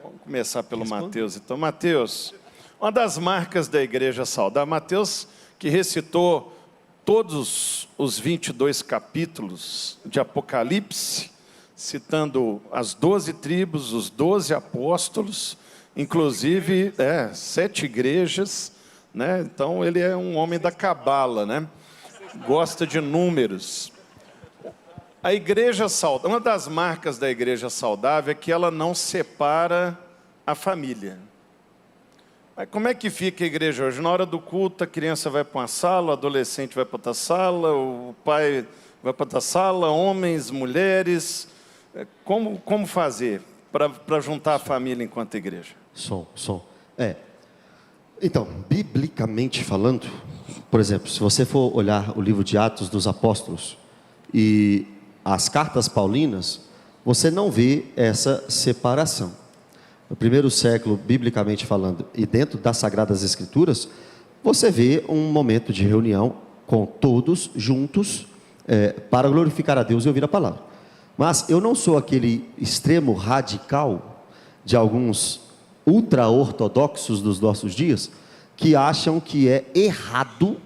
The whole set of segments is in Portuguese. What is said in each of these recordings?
Vamos começar pelo Mateus. Então, Mateus, uma das marcas da Igreja Saudável, Mateus, que recitou todos os 22 capítulos de Apocalipse, citando as 12 tribos, os 12 apóstolos, inclusive 7 igrejas, né? Então ele é um homem da cabala, né? Gosta de números. A igreja saudável, uma das marcas da igreja saudável é que ela não separa a família. Mas como é que fica a igreja hoje? Na hora do culto, a criança vai para uma sala, o adolescente vai para outra sala, o pai vai para outra sala, homens, mulheres. Como fazer para juntar a família enquanto igreja? Som. Então, biblicamente falando, por exemplo, se você for olhar o livro de Atos dos Apóstolos e as cartas paulinas, você não vê essa separação. No primeiro século, biblicamente falando, e dentro das Sagradas Escrituras, você vê um momento de reunião com todos juntos para glorificar a Deus e ouvir a palavra. Mas eu não sou aquele extremo radical de alguns ultra-ortodoxos dos nossos dias que acham que é errado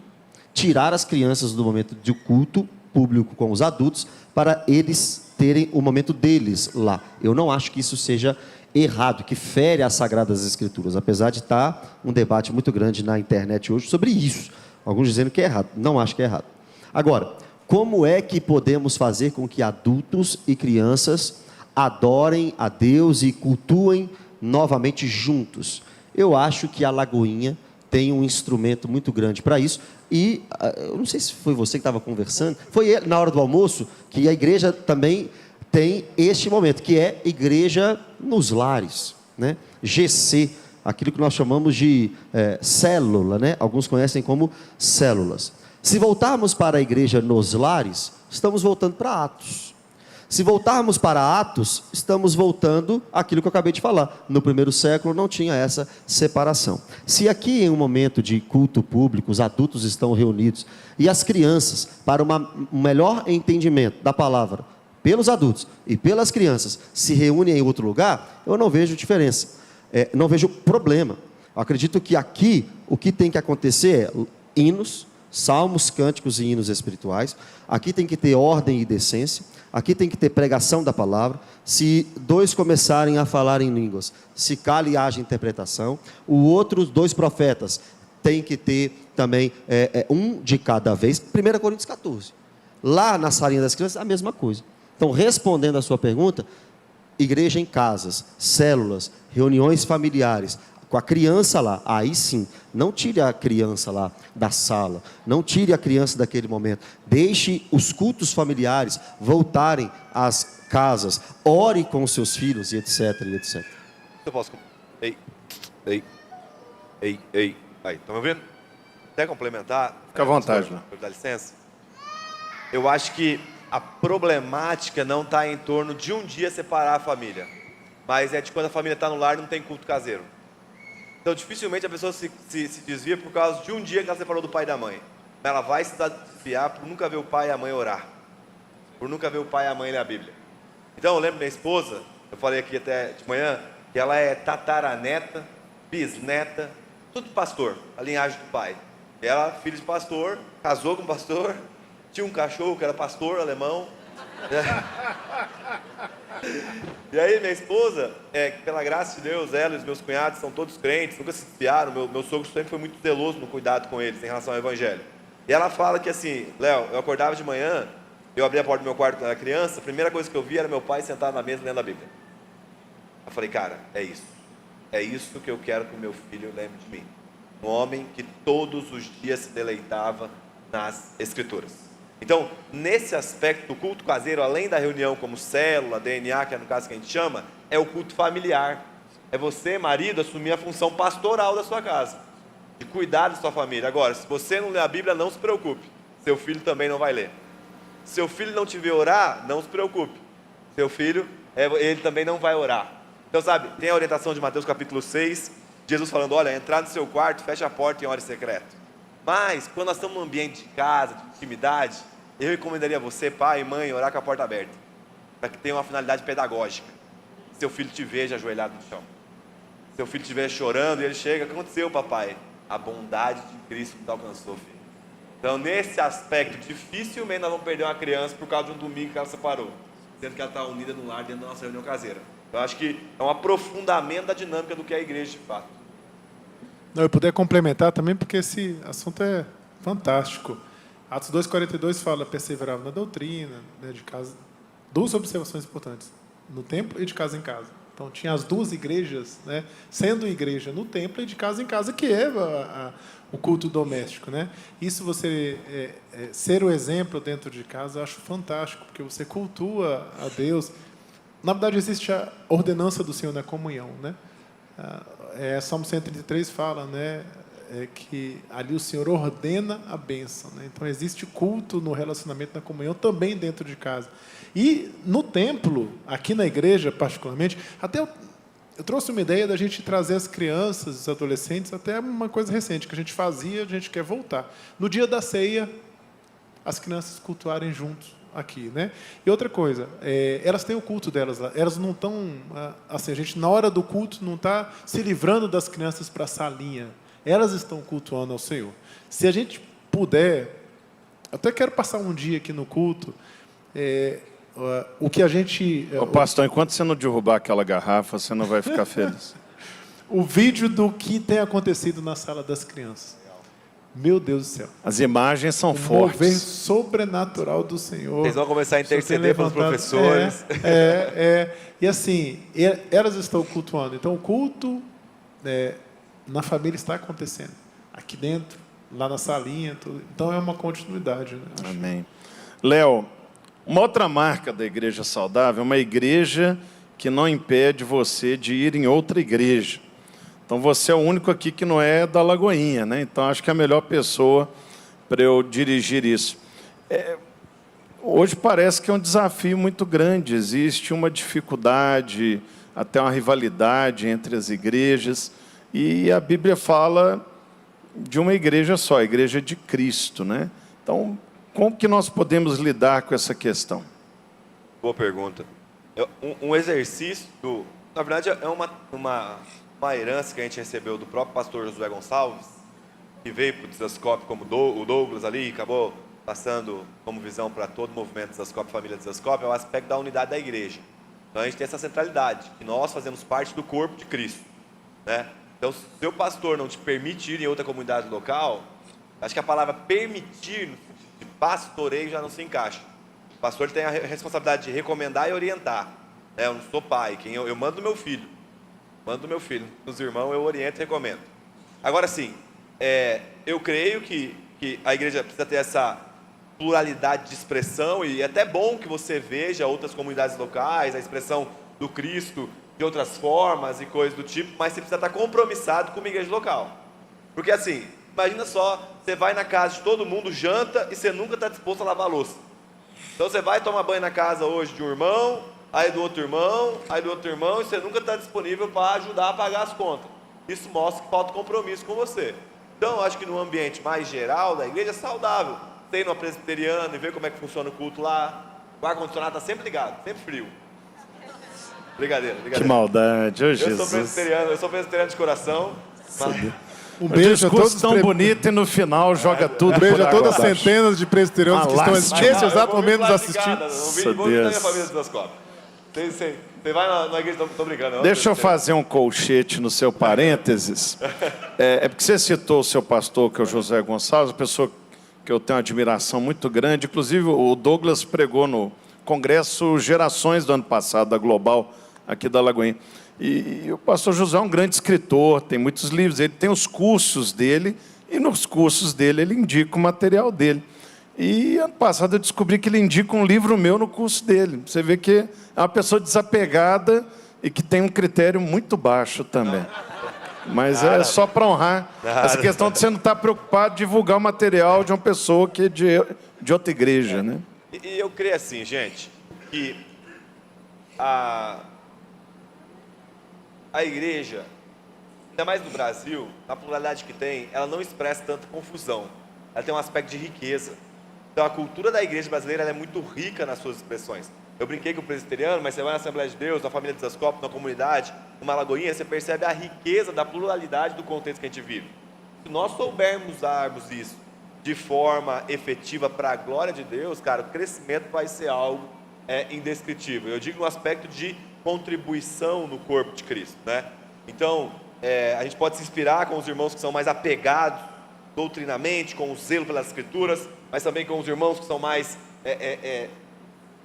tirar as crianças do momento de culto público com os adultos para eles terem o momento deles lá. Eu não acho que isso seja errado, que fere as Sagradas Escrituras, apesar de estar um debate muito grande na internet hoje sobre isso. Alguns dizendo que é errado, não acho que é errado. Agora, como é que podemos fazer com que adultos e crianças adorem a Deus e cultuem novamente juntos? Eu acho que a Lagoinha tem um instrumento muito grande para isso. E eu não sei se foi você que estava conversando, foi na hora do almoço, que a igreja também tem este momento, que é igreja nos lares, né? GC, aquilo que nós chamamos de célula, né? Alguns conhecem como células. Se voltarmos para a igreja nos lares, estamos voltando para Atos. Se voltarmos para Atos, estamos voltando àquilo que eu acabei de falar. No primeiro século não tinha essa separação. Se aqui em um momento de culto público, os adultos estão reunidos e as crianças, para um melhor entendimento da palavra, pelos adultos e pelas crianças, se reúnem em outro lugar, eu não vejo diferença, não vejo problema. Eu acredito que aqui o que tem que acontecer é hinos, salmos, cânticos e hinos espirituais. Aqui tem que ter ordem e decência. Aqui tem que ter pregação da palavra. Se dois começarem a falar em línguas, se cala e haja interpretação. Os 2 profetas tem que ter também um de cada vez. 1 Coríntios 14. Lá na salinha das crianças, a mesma coisa. Então, respondendo a sua pergunta, igreja em casas, células, reuniões familiares, com a criança lá, aí sim, não tire a criança lá da sala, não tire a criança daquele momento, deixe os cultos familiares voltarem às casas, ore com os seus filhos e etc, e etc. Eu posso... Ei, aí, estão me ouvindo? Quer complementar? Fica à vontade. Dá licença? Eu acho que a problemática não está em torno de um dia separar a família, mas é de quando a família está no lar e não tem culto caseiro. Então, dificilmente a pessoa se desvia por causa de um dia que ela separou do pai e da mãe. Ela vai se desviar por nunca ver o pai e a mãe orar, por nunca ver o pai e a mãe ler a Bíblia. Então, eu lembro minha esposa, eu falei aqui até de manhã, que ela é tataraneta, bisneta, tudo pastor, a linhagem do pai. Ela, filha de pastor, casou com pastor, tinha um cachorro que era pastor alemão. E aí minha esposa, pela graça de Deus, ela e os meus cunhados são todos crentes, nunca se desviaram. Meu sogro sempre foi muito zeloso no cuidado com eles em relação ao evangelho. E ela fala que assim, Léo, eu acordava de manhã, eu abria a porta do meu quarto quando era criança, a primeira coisa que eu via era meu pai sentado na mesa lendo a Bíblia. Eu falei, cara, é isso que eu quero que o meu filho lembre de mim. Um homem que todos os dias se deleitava nas Escrituras. Então, nesse aspecto, o culto caseiro, além da reunião como célula, DNA, que é no caso que a gente chama, é o culto familiar. É você, marido, assumir a função pastoral da sua casa, de cuidar da sua família. Agora, se você não lê a Bíblia, não se preocupe, seu filho também não vai ler. Se seu filho não te ver orar, não se preocupe, seu filho, ele também não vai orar. Então, sabe, tem a orientação de Mateus capítulo 6, Jesus falando, olha, entrar no seu quarto, fecha a porta em hora secreta. Mas, quando nós estamos num ambiente de casa, de intimidade, eu recomendaria a você, pai e mãe, orar com a porta aberta, para que tenha uma finalidade pedagógica. Seu filho te veja ajoelhado no chão. seu filho estiver chorando e ele chega, o que aconteceu, papai? A bondade de Cristo nos alcançou, filho. Então, nesse aspecto, dificilmente nós vamos perder uma criança por causa de um domingo que ela separou, sendo que ela está unida no lar dentro da nossa reunião caseira. Então, acho que é um aprofundamento da dinâmica do que é a igreja de fato. Não, eu puder complementar também, porque esse assunto é fantástico. Atos 2,42 fala, perseverava na doutrina, né, de casa. Duas observações importantes, no templo e de casa em casa. Então, tinha as duas igrejas, né, sendo igreja no templo e de casa em casa, que é o culto doméstico. Né? Isso, você ser o exemplo dentro de casa, eu acho fantástico, porque você cultua a Deus. Na verdade, existe a ordenança do Senhor na comunhão. Né? Salmo 133 fala, né, que ali o Senhor ordena a bênção. Né? Então, existe culto no relacionamento, na comunhão, também dentro de casa. E no templo, aqui na igreja particularmente, até eu trouxe uma ideia da gente trazer as crianças, os adolescentes, até uma coisa recente que a gente fazia, a gente quer voltar. No dia da ceia, as crianças cultuarem juntos aqui, né? E outra coisa, elas têm o culto delas lá, elas não estão, assim, a gente na hora do culto não está se livrando das crianças para a salinha, elas estão cultuando ao Senhor. Se a gente puder, até quero passar um dia aqui no culto, o que a gente... Ô, pastor, enquanto você não derrubar aquela garrafa, você não vai ficar feliz. O vídeo do que tem acontecido na sala das crianças. Meu Deus do céu. As imagens são O mover fortes. sobrenatural do Senhor. Eles vão começar a interceder pelos professores. E assim, elas estão cultuando. Então, o culto na família está acontecendo. Aqui dentro, lá na salinha. Tudo. Então, é uma continuidade. Né? Amém. Léo, uma outra marca da igreja saudável é uma igreja que não impede você de ir em outra igreja. Então, você é o único aqui que não é da Lagoinha, né? Então, acho que é a melhor pessoa para eu dirigir isso. Hoje parece que é um desafio muito grande. Existe uma dificuldade, até uma rivalidade entre as igrejas. E a Bíblia fala de uma igreja só, a igreja de Cristo, né? Então, como que nós podemos lidar com essa questão? Boa pergunta. Um exercício, na verdade, é uma herança que a gente recebeu do próprio pastor Josué Gonçalves, que veio para o Desascope como o Douglas ali, e acabou passando como visão para todo o movimento Desascope, família Desascope, é o aspecto da unidade da igreja. Então a gente tem essa centralidade, que nós fazemos parte do corpo de Cristo. Né? Então, se o seu pastor não te permite ir em outra comunidade local, acho que a palavra permitir, no sentido de pastoreio, já não se encaixa. O pastor tem a responsabilidade de recomendar e orientar. Né? Eu não sou pai, eu mando meu filho. Mando meu filho, nos irmãos eu oriento e recomendo. Agora sim, eu creio que a igreja precisa ter essa pluralidade de expressão, e é até bom que você veja outras comunidades locais, a expressão do Cristo de outras formas e coisas do tipo, mas você precisa estar compromissado com uma igreja local. Porque assim, imagina só, você vai na casa de todo mundo, janta, e você nunca está disposto a lavar a louça. Então você vai tomar banho na casa hoje de um irmão, aí do outro irmão, e você nunca está disponível para ajudar a pagar as contas. Isso mostra que falta compromisso com você. Então, eu acho que no ambiente mais geral da igreja é saudável. Você ir numa presbiteriana e ver como é que funciona o culto lá. O ar-condicionado está sempre ligado, sempre frio. Brincadeira. Que maldade, ô Eu Jesus. sou presbiteriano de coração. Um beijo a todos tão bonito e no final joga tudo. Um beijo a por todas água as abaixo. centenas de presbiterianos que estão nesse exato momento nos assistindo. Vou vir na minha família das cobras. Você vai na igreja, tô brincando. Deixa eu fazer um colchete no seu parênteses. É porque você citou o seu pastor, que é o José Gonçalves, uma pessoa que eu tenho uma admiração muito grande. Inclusive, o Douglas pregou no Congresso Gerações do ano passado, da Global, aqui da Lagoinha. E o pastor José é um grande escritor, tem muitos livros, ele tem os cursos dele, e nos cursos dele ele indica o material dele. E ano passado eu descobri que ele indica um livro meu no curso dele. Você vê que é uma pessoa desapegada e que tem um critério muito baixo também. Mas é só para honrar essa questão de você não estar preocupado em divulgar o material de uma pessoa que é de outra igreja. Né? E eu creio assim, gente, que a igreja, ainda mais no Brasil, na pluralidade que tem, ela não expressa tanta confusão. Ela tem um aspecto de riqueza. Então, a cultura da igreja brasileira ela é muito rica nas suas expressões. Eu brinquei com o presbiteriano, mas você vai na Assembleia de Deus, na família de Zascope, na comunidade, numa Lagoinha, você percebe a riqueza da pluralidade do contexto que a gente vive. Se nós soubermos usarmos isso de forma efetiva para a glória de Deus, cara, o crescimento vai ser algo indescritível. Eu digo no aspecto de contribuição no corpo de Cristo, né? Então, a gente pode se inspirar com os irmãos que são mais apegados doutrinamente, com o zelo pelas Escrituras, mas também com os irmãos que são mais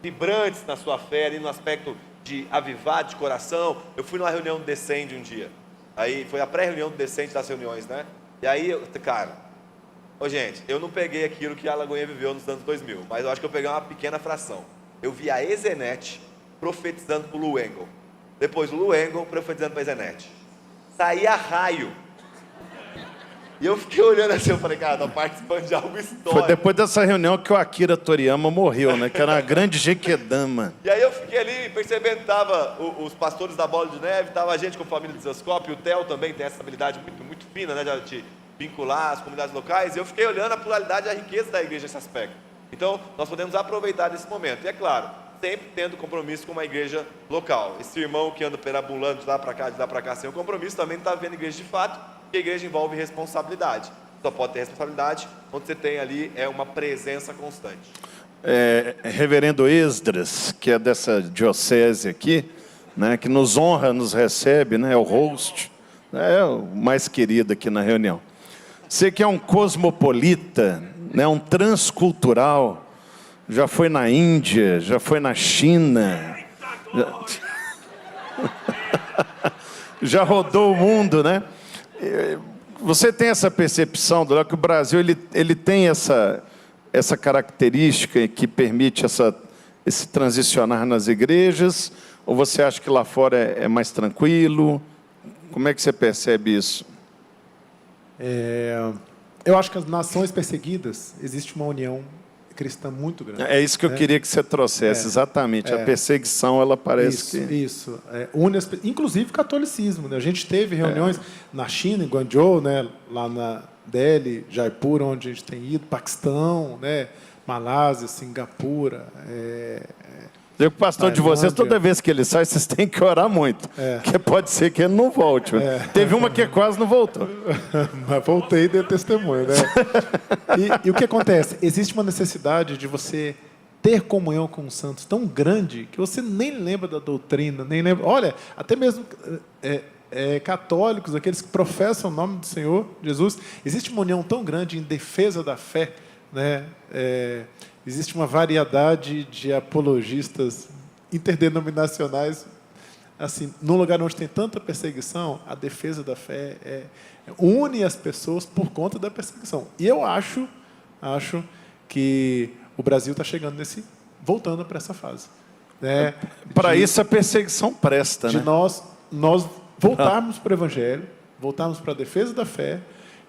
vibrantes na sua fé, ali no aspecto de avivar de coração. Eu fui numa reunião do Descende um dia, aí foi a pré-reunião do Descende das reuniões, né? E aí, cara, gente, eu não peguei aquilo que a Lagoinha viveu nos anos 2000, mas eu acho que eu peguei uma pequena fração. Eu vi a Ezenete profetizando para o Lou Engle, depois o Lou Engle profetizando para a Ezenete, saía raio. E eu fiquei olhando assim, eu falei, cara, tô participando de algo histórico. Foi depois dessa reunião que o Akira Toriyama morreu, né? Que era uma grande jequedama. E aí eu fiquei ali percebendo que tava os pastores da Bola de Neve, tava a gente com a família de Zascope, o Theo também tem essa habilidade muito, muito fina, né? De te vincular às comunidades locais. E eu fiquei olhando a pluralidade e a riqueza da igreja nesse aspecto. Então, nós podemos aproveitar desse momento. E é claro, sempre tendo compromisso com uma igreja local. Esse irmão que anda perambulando de lá para cá sem o compromisso, também não está vendo igreja de fato, porque a igreja envolve responsabilidade. Só pode ter responsabilidade onde você tem ali uma presença constante. Reverendo Esdras, que é dessa diocese aqui, né, que nos honra, nos recebe, né, é o host, é o mais querido aqui na reunião. Você que é um cosmopolita, né, um transcultural, já foi na Índia, já foi na China, já rodou o mundo, né? Você tem essa percepção do que o Brasil ele tem essa característica que permite esse transicionar nas igrejas, ou você acha que lá fora é mais tranquilo? Como é que você percebe isso? Eu acho que as nações perseguidas, existe uma união cristã muito grande. É isso que eu queria que você trouxesse, exatamente. A perseguição, ela parece Isso. Une inclusive o catolicismo, né? A gente teve reuniões na China, em Guangzhou, né? Lá na Delhi, Jaipur, onde a gente tem ido, Paquistão, né? Malásia, Singapura. Eu, pastor de vocês, toda vez que ele sai, vocês têm que orar muito. Porque pode ser que ele não volte. Teve uma que quase não voltou. Mas voltei e dei testemunho, né? E o que acontece? Existe uma necessidade de você ter comunhão com os santos tão grande que você nem lembra da doutrina, nem lembra. Olha, até mesmo católicos, aqueles que professam o nome do Senhor Jesus, existe uma união tão grande em defesa da fé, né? Existe uma variedade de apologistas interdenominacionais. Assim, num lugar onde tem tanta perseguição, a defesa da fé une as pessoas por conta da perseguição. E eu acho que o Brasil está voltando para essa fase. Né? Para isso a perseguição presta, de né? nós voltarmos para o Evangelho, voltarmos para a defesa da fé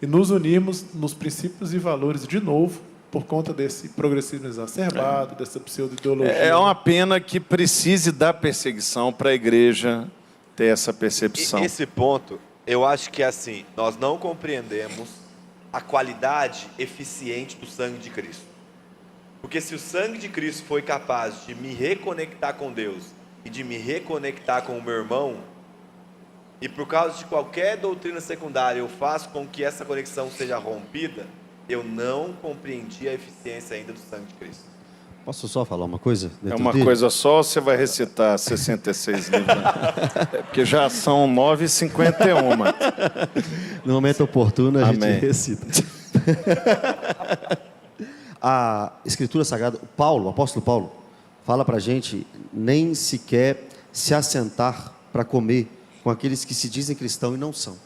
e nos unirmos nos princípios e valores de novo, por conta desse progressismo exacerbado, dessa pseudo-ideologia. É uma pena que precise da perseguição para a igreja ter essa percepção. E esse ponto, eu acho que assim, nós não compreendemos a qualidade eficiente do sangue de Cristo. Porque se o sangue de Cristo foi capaz de me reconectar com Deus e de me reconectar com o meu irmão, e por causa de qualquer doutrina secundária eu faço com que essa conexão seja rompida, eu não compreendi a eficiência ainda do sangue de Cristo. Posso só falar uma coisa? É uma coisa só ou você vai recitar 66 livros? Porque já são 9h51. No momento oportuno a Amém. gente recita. A Escritura Sagrada, o apóstolo Paulo, fala para a gente nem sequer se assentar para comer com aqueles que se dizem cristãos e não são,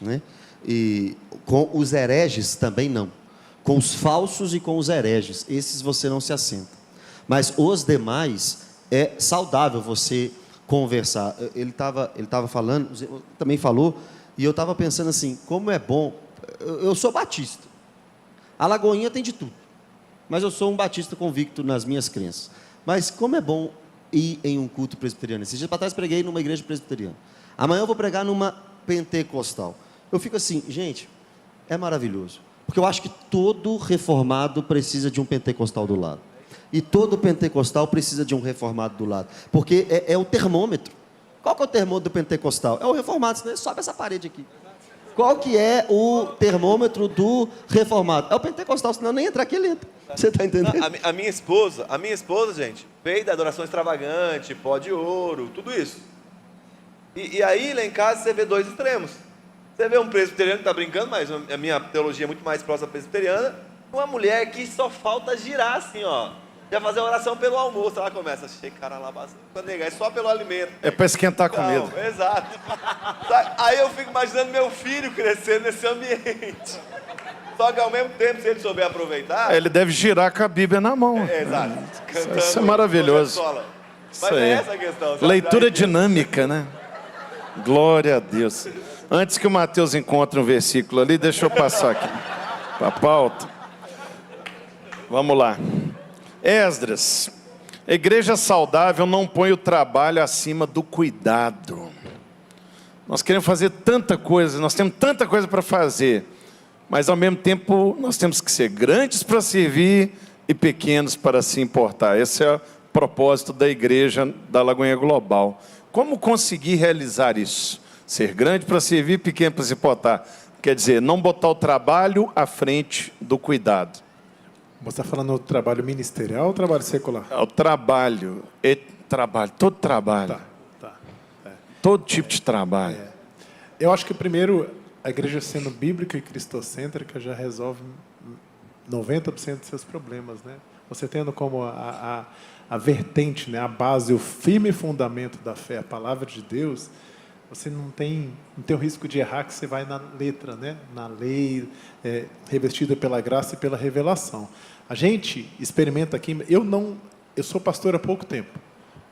né? E com os hereges também não. Com os falsos e com os hereges, esses você não se assenta. Mas os demais, é saudável você conversar. Ele estava falando, também falou, e eu estava pensando assim, como é bom, eu sou batista. A Lagoinha tem de tudo, mas eu sou um batista convicto nas minhas crenças. Mas como é bom ir em um culto presbiteriano. Esses dias para trás preguei numa igreja presbiteriana. Amanhã eu vou pregar numa pentecostal. Eu fico assim, gente, é maravilhoso. Porque eu acho que todo reformado precisa de um pentecostal do lado. E todo pentecostal precisa de um reformado do lado. Porque é o termômetro. Qual que é o termômetro do pentecostal? É o reformado, senão ele sobe essa parede aqui. Qual que é o termômetro do reformado? É o pentecostal, senão nem entra aqui, ele entra. Você está entendendo? A minha esposa, gente, veio da adoração extravagante, pó de ouro, tudo isso. E aí, lá em casa, você vê dois extremos. Você vê um presbiteriano que está brincando, mas a minha teologia é muito mais próxima presbiteriana. Uma mulher que só falta girar assim, ó. Já fazer uma oração pelo almoço. Ela começa a checar lá, é só pelo alimento. É para esquentar a comida. Não, exato. Aí eu fico imaginando meu filho crescendo nesse ambiente. Só que ao mesmo tempo, se ele souber aproveitar... Ele deve girar com a Bíblia na mão. Exato. Cantando, isso é maravilhoso. Mas é essa a questão. Sabe? Leitura dinâmica, né? Glória a Deus. Antes que o Mateus encontre um versículo ali, deixa eu passar aqui para a pauta. Vamos lá. Esdras. A igreja saudável não põe o trabalho acima do cuidado. Nós queremos fazer tanta coisa, nós temos tanta coisa para fazer, mas ao mesmo tempo nós temos que ser grandes para servir e pequenos para se importar. Esse é o propósito da igreja da Lagoinha Global. Como conseguir realizar isso? Ser grande para servir, pequeno para se importar. Quer dizer, não botar o trabalho à frente do cuidado. Você está falando do trabalho ministerial ou trabalho secular? O trabalho, todo trabalho. Tá. Todo tipo de trabalho. Eu acho que primeiro, a igreja sendo bíblica e cristocêntrica já resolve 90% dos seus problemas, né? Você tendo como a vertente, né, a base, o firme fundamento da fé, a palavra de Deus, você não tem o risco de errar, que você vai na letra, né? Na lei, revestida pela graça e pela revelação. A gente experimenta aqui, eu sou pastor há pouco tempo,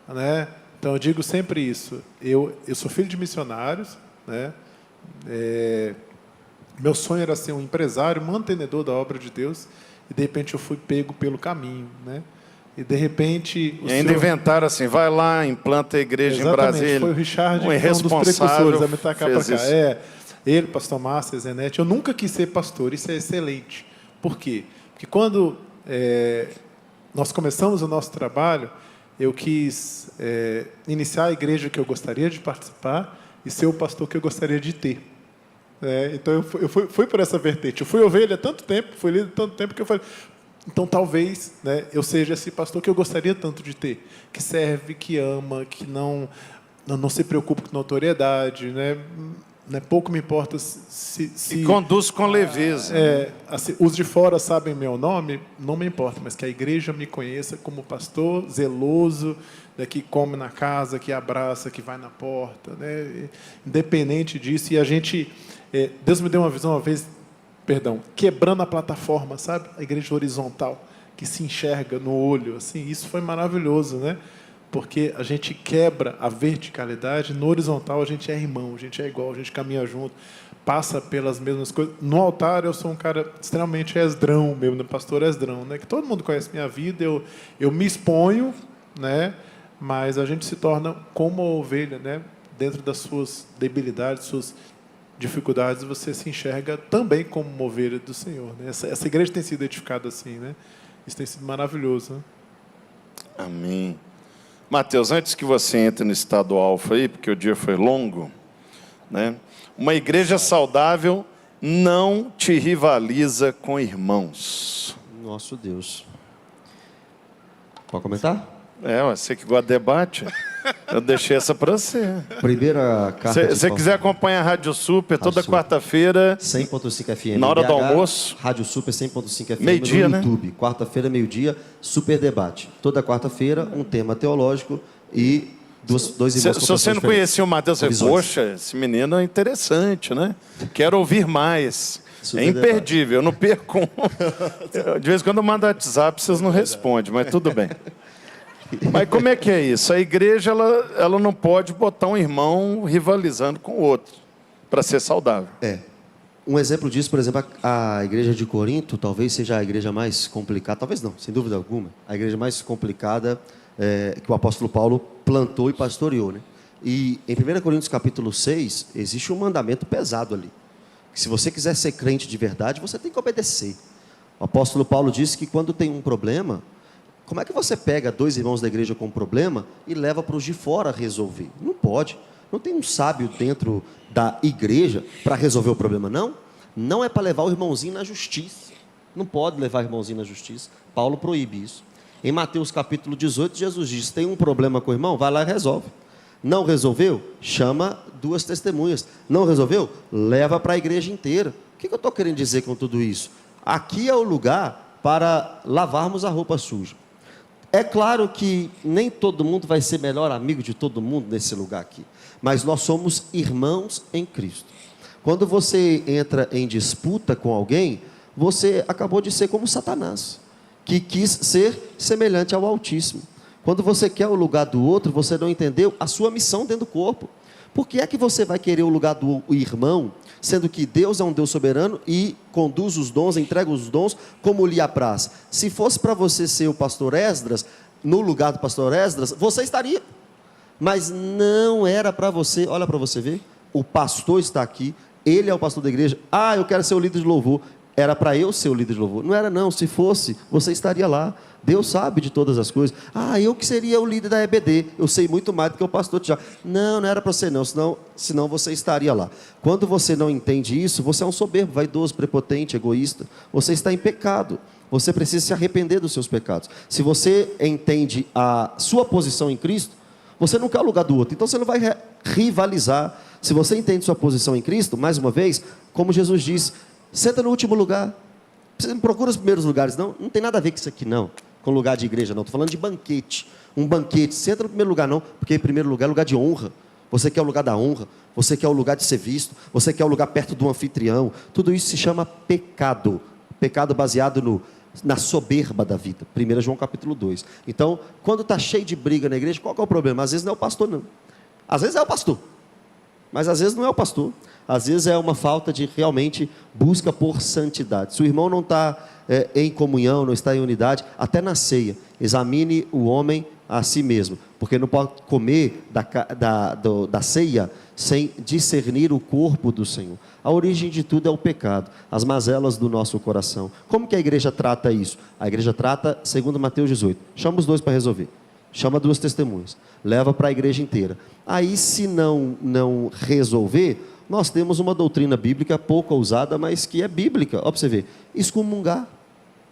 né? Então eu digo sempre isso, eu sou filho de missionários, né? Meu sonho era ser um empresário, mantenedor da obra de Deus, e de repente eu fui pego pelo caminho, né? E de repente... E ainda inventaram assim, vai lá, implanta a igreja em Brasília. Foi o Richard, um dos precursores, a me tacar para cá. Ele, pastor Márcio, Zenete. Eu nunca quis ser pastor, isso é excelente. Por quê? Porque quando nós começamos o nosso trabalho, eu quis iniciar a igreja que eu gostaria de participar e ser o pastor que eu gostaria de ter. Então eu fui por essa vertente. Eu fui ovelha há tanto tempo, fui líder há tanto tempo que eu falei... Então, talvez, né, eu seja esse pastor que eu gostaria tanto de ter, que serve, que ama, que não se preocupa com notoriedade, né? Pouco me importa se e conduz com leveza. Assim, os de fora sabem meu nome, não me importa, mas que a igreja me conheça como pastor zeloso, né, que come na casa, que abraça, que vai na porta, né? Independente disso. E a gente, Deus me deu uma visão uma vez, quebrando a plataforma, sabe? A igreja horizontal, que se enxerga no olho, assim, isso foi maravilhoso, né? Porque a gente quebra a verticalidade, no horizontal a gente é irmão, a gente é igual, a gente caminha junto, passa pelas mesmas coisas. No altar eu sou um cara extremamente esdrão, meu pastor esdrão, né? Que todo mundo conhece minha vida, eu me exponho, né? Mas a gente se torna como a ovelha, né? Dentro das suas debilidades, suas dificuldades, você se enxerga também como uma ovelha do Senhor, né? Essa igreja tem sido edificada assim, né? Isso tem sido maravilhoso, né? Amém. Mateus, antes que você entre no estado alfa aí, porque o dia foi longo, né? Uma igreja saudável não te rivaliza com irmãos. Nosso Deus. Pode comentar? Você que gosta de debate, eu deixei essa para você. Primeira carta. Se você quiser acompanhar a Rádio Super toda quarta-feira, 100.5 FM. na hora do almoço. Rádio Super 100.5 FM meio-dia, no YouTube. Né? Quarta-feira, meio-dia, Super Debate. Toda quarta-feira, um tema teológico e dois irmãos. Se você não conhecia o Mateus, poxa, esse menino é interessante, né? Quero ouvir mais. Super imperdível, eu não perco. De vez em quando eu mando WhatsApp, vocês não respondem, mas tudo bem. Mas como é que é isso? A igreja ela não pode botar um irmão rivalizando com o outro para ser saudável. Um exemplo disso, por exemplo, a igreja de Corinto talvez seja a igreja mais complicada, talvez não, sem dúvida alguma, a igreja mais complicada que o apóstolo Paulo plantou e pastoreou, né? E em 1 Coríntios capítulo 6, existe um mandamento pesado ali. Que se você quiser ser crente de verdade, você tem que obedecer. O apóstolo Paulo disse que quando tem um problema, Como é que você pega 2 irmãos da igreja com um problema e leva para os de fora resolver? Não pode. Não tem um sábio dentro da igreja para resolver o problema, não. Não é para levar o irmãozinho na justiça. Não pode levar o irmãozinho na justiça. Paulo proíbe isso. Em Mateus capítulo 18, Jesus diz: tem um problema com o irmão? Vai lá e resolve. Não resolveu? Chama 2 testemunhas. Não resolveu? Leva para a igreja inteira. O que eu estou querendo dizer com tudo isso? Aqui é o lugar para lavarmos a roupa suja. É claro que nem todo mundo vai ser melhor amigo de todo mundo nesse lugar aqui, mas nós somos irmãos em Cristo. Quando você entra em disputa com alguém, você acabou de ser como Satanás, que quis ser semelhante ao Altíssimo. Quando você quer o lugar do outro, você não entendeu a sua missão dentro do corpo. Por que é que você vai querer o lugar do irmão, sendo que Deus é um Deus soberano e conduz os dons, entrega os dons como lhe apraz? Se fosse para você ser o pastor Esdras, no lugar do pastor Esdras, você estaria. Mas não era para você. Olha para você ver, o pastor está aqui, ele é o pastor da igreja. Ah, eu quero ser o líder de louvor. Era para eu ser o líder de louvor. Não era não, se fosse, você estaria lá. Deus sabe de todas as coisas. Ah, eu que seria o líder da EBD, eu sei muito mais do que o pastor Tiago. Não era para ser não, senão você estaria lá. Quando você não entende isso, você é um soberbo, vaidoso, prepotente, egoísta. Você está em pecado. Você precisa se arrepender dos seus pecados. Se você entende a sua posição em Cristo, você não quer o lugar do outro, então você não vai rivalizar. Se você entende sua posição em Cristo, mais uma vez, como Jesus diz, senta no último lugar. Você não procura os primeiros lugares, não tem nada a ver com isso aqui não, com lugar de igreja não, estou falando de banquete. Um banquete, senta no primeiro lugar não, porque em primeiro lugar é lugar de honra. Você quer o lugar da honra, você quer o lugar de ser visto, você quer o lugar perto do anfitrião. Tudo isso se chama pecado. Pecado baseado na soberba da vida. 1 João capítulo 2. Então, quando está cheio de briga na igreja, qual que é o problema? Às vezes não é o pastor não. Às vezes é o pastor, mas às vezes não é o pastor. Às vezes é uma falta de realmente busca por santidade. Se o irmão não está em comunhão, não está em unidade, até na ceia, examine o homem a si mesmo, porque não pode comer da ceia sem discernir o corpo do Senhor. A origem de tudo é o pecado, as mazelas do nosso coração. Como que a igreja trata isso? A igreja trata segundo Mateus 18. Chama os 2 para resolver. Chama 2 testemunhas. Leva para a igreja inteira. Aí, se não resolver, nós temos uma doutrina bíblica pouco ousada, mas que é bíblica. Ó, para você ver. Excomungar.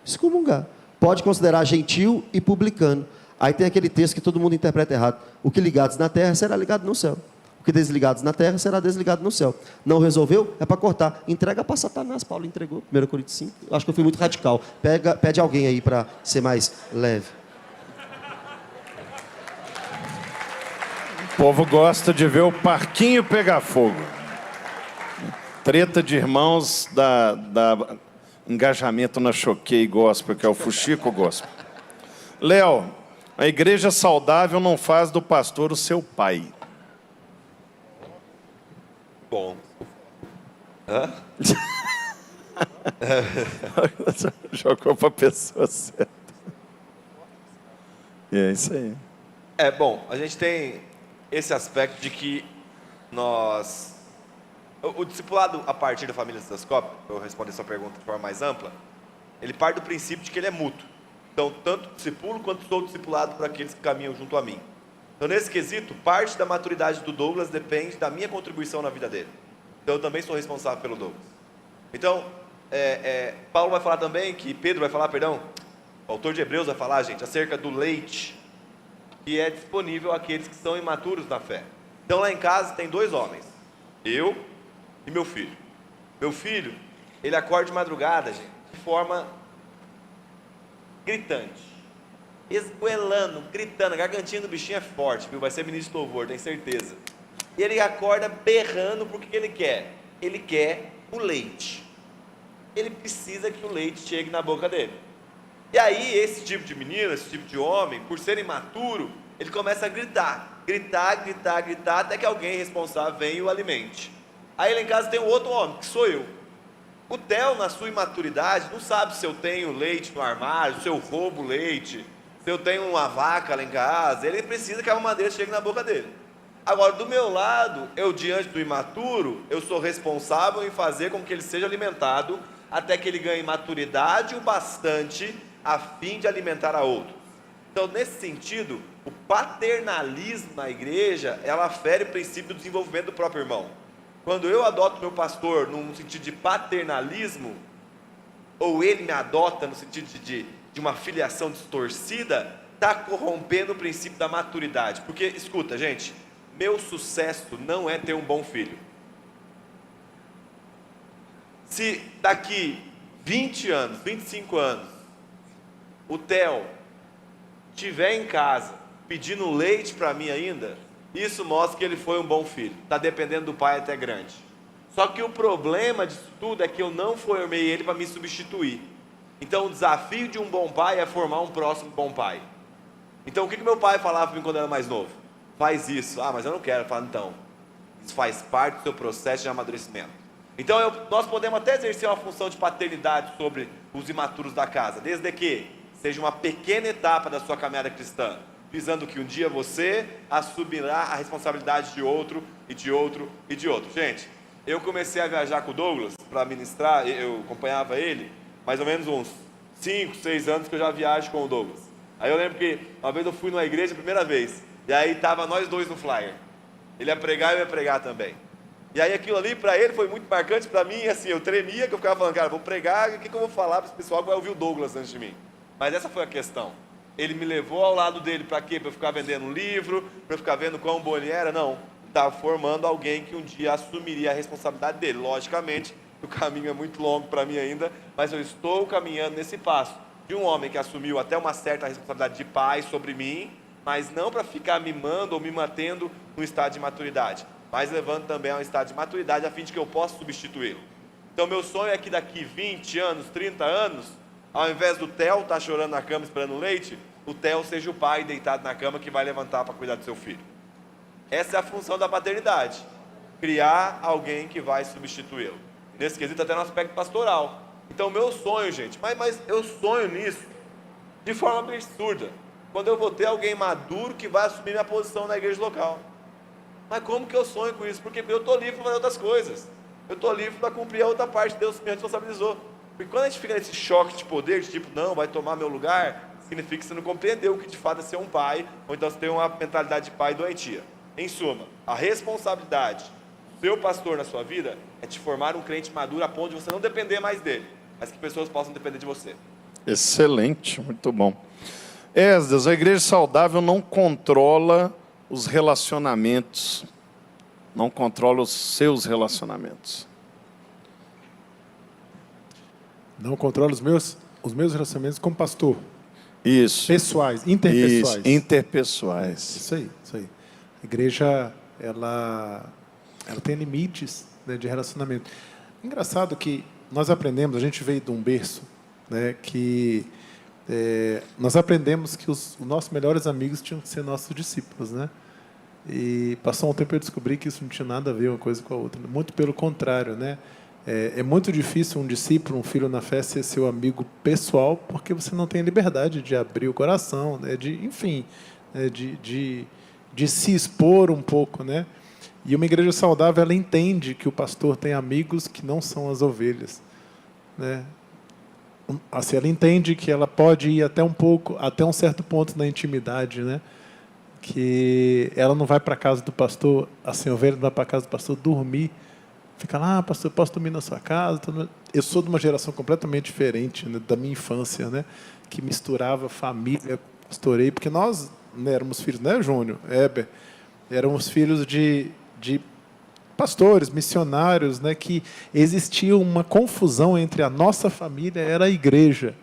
Excomungar. Pode considerar gentil e publicano. Aí tem aquele texto que todo mundo interpreta errado. O que ligados na terra será ligado no céu. O que desligados na terra será desligado no céu. Não resolveu? É para cortar. Entrega para Satanás. Paulo entregou. 1 Coríntios 5. Eu acho que eu fui muito radical. Pede alguém aí para ser mais leve. O povo gosta de ver o parquinho pegar fogo. Treta de irmãos da engajamento na Choquei Gospel, que é o Fuxico Gospel. Léo, a igreja saudável não faz do pastor o seu pai. Bom. Hã? Jogou para a pessoa certa. E é isso aí. Bom, a gente tem esse aspecto de que nós... O discipulado a partir da família Citoscópio, eu respondo essa pergunta de forma mais ampla, ele parte do princípio de que ele é mútuo. Então, tanto discipulo quanto sou discipulado por aqueles que caminham junto a mim. Então, nesse quesito, parte da maturidade do Douglas depende da minha contribuição na vida dele. Então, eu também sou responsável pelo Douglas. Então, Paulo vai falar também, Pedro vai falar, perdão, o autor de Hebreus vai falar, gente, acerca do leite que é disponível àqueles que são imaturos na fé. Então, lá em casa tem 2 homens, eu e meu filho. Meu filho, ele acorda de madrugada, gente, de forma gritante, esgoelando, gritando, a gargantinha do bichinho é forte, viu? Vai ser ministro de louvor, tenho certeza. E ele acorda berrando, porque que ele quer? Ele quer o leite. Ele precisa que o leite chegue na boca dele. E aí, esse tipo de menino, esse tipo de homem, por ser imaturo, ele começa a gritar, até que alguém responsável venha e o alimente. Aí lá em casa tem um outro homem, que sou eu. O Theo, na sua imaturidade, não sabe se eu tenho leite no armário, se eu roubo leite, se eu tenho uma vaca lá em casa. Ele precisa que a mamadeira chegue na boca dele. Agora, do meu lado, eu diante do imaturo, eu sou responsável em fazer com que ele seja alimentado até que ele ganhe maturidade o bastante a fim de alimentar a outro. Então, nesse sentido, o paternalismo na igreja, ela fere o princípio do desenvolvimento do próprio irmão. Quando eu adoto meu pastor num sentido de paternalismo, ou ele me adota no sentido de uma filiação distorcida, está corrompendo o princípio da maturidade. Porque, escuta, gente, meu sucesso não é ter um bom filho. Se daqui 20 anos, 25 anos, o Theo estiver em casa pedindo leite para mim ainda, isso mostra que ele foi um bom filho. Está dependendo do pai até grande. Só que o problema disso tudo é que eu não formei ele para me substituir. Então o desafio de um bom pai é formar um próximo bom pai. Então o que meu pai falava para mim quando eu era mais novo? Faz isso. Ah, mas eu não quero. Eu falava, então, isso faz parte do seu processo de amadurecimento. Então nós podemos até exercer uma função de paternidade sobre os imaturos da casa, desde que seja uma pequena etapa da sua caminhada cristã, visando que um dia você assumirá a responsabilidade de outro, e de outro, e de outro. Gente, eu comecei a viajar com o Douglas para ministrar, eu acompanhava ele, mais ou menos uns 5, 6 anos que eu já viajo com o Douglas. Aí eu lembro que uma vez eu fui numa igreja a primeira vez, e aí estava nós dois no flyer. Ele ia pregar e eu ia pregar também. E aí aquilo ali para ele foi muito marcante, para mim, assim, eu tremia, que eu ficava falando, cara, vou pregar, o que eu vou falar para esse pessoal que vai ouvir o Douglas antes de mim? Mas essa foi a questão. Ele me levou ao lado dele para quê? Para eu ficar vendendo um livro, para eu ficar vendo quão bom ele era? Não. Estava formando alguém que um dia assumiria a responsabilidade dele. Logicamente, o caminho é muito longo para mim ainda, mas eu estou caminhando nesse passo de um homem que assumiu até uma certa responsabilidade de pai sobre mim, mas não para ficar mimando ou me mantendo no estado de maturidade, mas levando também a um estado de maturidade a fim de que eu possa substituí-lo. Então meu sonho é que daqui 20 anos, 30 anos, ao invés do Theo estar chorando na cama esperando leite, o Theo seja o pai deitado na cama que vai levantar para cuidar do seu filho. Essa é a função da paternidade, criar alguém que vai substituí-lo. Nesse quesito até no aspecto pastoral. Então meu sonho, gente, mas eu sonho nisso de forma absurda, quando eu vou ter alguém maduro que vai assumir minha posição na igreja local. Mas como que eu sonho com isso? Porque eu estou livre para fazer outras coisas. Eu estou livre para cumprir a outra parte que Deus me responsabilizou. Porque quando a gente fica nesse choque de poder, de tipo, não, vai tomar meu lugar, significa que você não compreendeu o que de fato é ser um pai, ou então você tem uma mentalidade de pai doentia. Em suma, a responsabilidade do seu pastor na sua vida é te formar um crente maduro a ponto de você não depender mais dele, mas que pessoas possam depender de você. Excelente, muito bom. Esdras, a igreja saudável não controla os relacionamentos, não controla os seus relacionamentos. Não controla os meus relacionamentos como pastor. Isso. Pessoais, interpessoais. Isso, interpessoais. Isso aí. A igreja, ela tem limites, né, de relacionamento. Engraçado que nós aprendemos, a gente veio de um berço, né, que nós aprendemos que os nossos melhores amigos tinham que ser nossos discípulos, né? E passou um tempo eu descobri que isso não tinha nada a ver uma coisa com a outra. Muito pelo contrário, né? É muito difícil um discípulo, um filho na fé, ser seu amigo pessoal, porque você não tem a liberdade de abrir o coração, né? Enfim, né? de se expor um pouco, né? E uma igreja saudável, ela entende que o pastor tem amigos que não são as ovelhas, né? Assim, ela entende que ela pode ir até um certo ponto na intimidade, né? Que ela não vai para a casa do pastor, assim, a ovelha não vai para a casa do pastor dormir, fica lá, pastor, posso dormir na sua casa? Eu sou de uma geração completamente diferente, né, da minha infância, né, que misturava família, pastorei, porque nós, né, éramos filhos, né, Júnior, Heber, éramos filhos de pastores, missionários, né, que existia uma confusão entre a nossa família, era a igreja,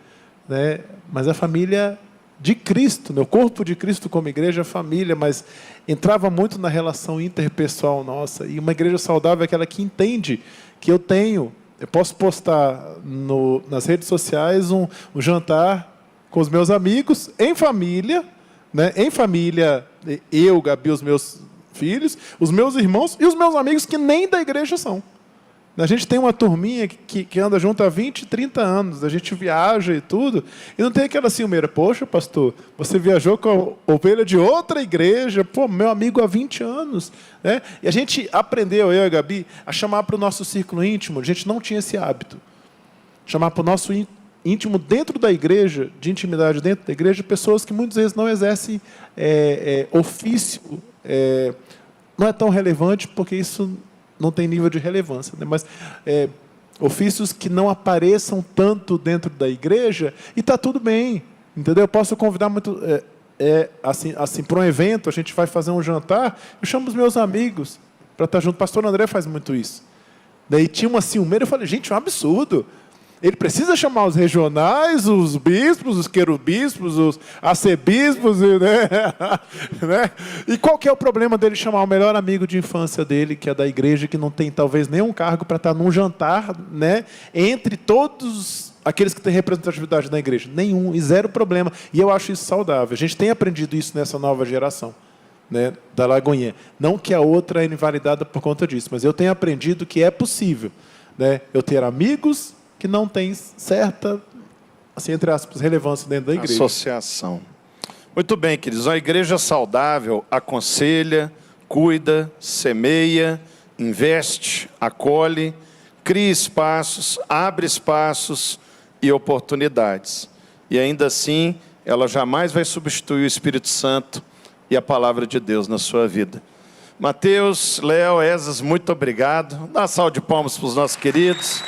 né, mas a família de Cristo, né, o corpo de Cristo como igreja, a família, mas entrava muito na relação interpessoal nossa. E uma igreja saudável é aquela que entende que eu posso postar nas redes sociais um jantar com os meus amigos, em família, né, eu, Gabi, os meus filhos, os meus irmãos e os meus amigos que nem da igreja são. A gente tem uma turminha que anda junto há 20, 30 anos, a gente viaja e tudo, e não tem aquela ciumeira, poxa, pastor, você viajou com a ovelha de outra igreja, pô, meu amigo há 20 anos. Né? E a gente aprendeu, eu e a Gabi, a chamar para o nosso círculo íntimo, a gente não tinha esse hábito, chamar para o nosso íntimo dentro da igreja, de intimidade dentro da igreja, pessoas que muitas vezes não exercem ofício, não é tão relevante porque isso não tem nível de relevância, né? Mas ofícios que não apareçam tanto dentro da igreja, e está tudo bem, entendeu? Eu posso convidar muito... assim para um evento, a gente vai fazer um jantar, eu chamo os meus amigos para estar junto. O pastor André faz muito isso. Daí tinha uma ciumeira, eu falei, gente, é um absurdo. Ele precisa chamar os regionais, os bispos, os querubispos, os arcebispos, né? E qual que é o problema dele chamar o melhor amigo de infância dele, que é da igreja, que não tem talvez nenhum cargo para estar num jantar, né? Entre todos aqueles que têm representatividade na igreja? Nenhum, e zero problema. E eu acho isso saudável. A gente tem aprendido isso nessa nova geração, né, da Lagoinha. Não que a outra é invalidada por conta disso, mas eu tenho aprendido que é possível, né, eu ter amigos que não têm certa, assim, entre aspas, relevância dentro da igreja. Associação. Muito bem, queridos. A igreja saudável aconselha, cuida, semeia, investe, acolhe, cria espaços, abre espaços e oportunidades. E ainda assim, ela jamais vai substituir o Espírito Santo e a palavra de Deus na sua vida. Mateus, Léo, Esas, muito obrigado. Dá uma salva de palmas para os nossos queridos.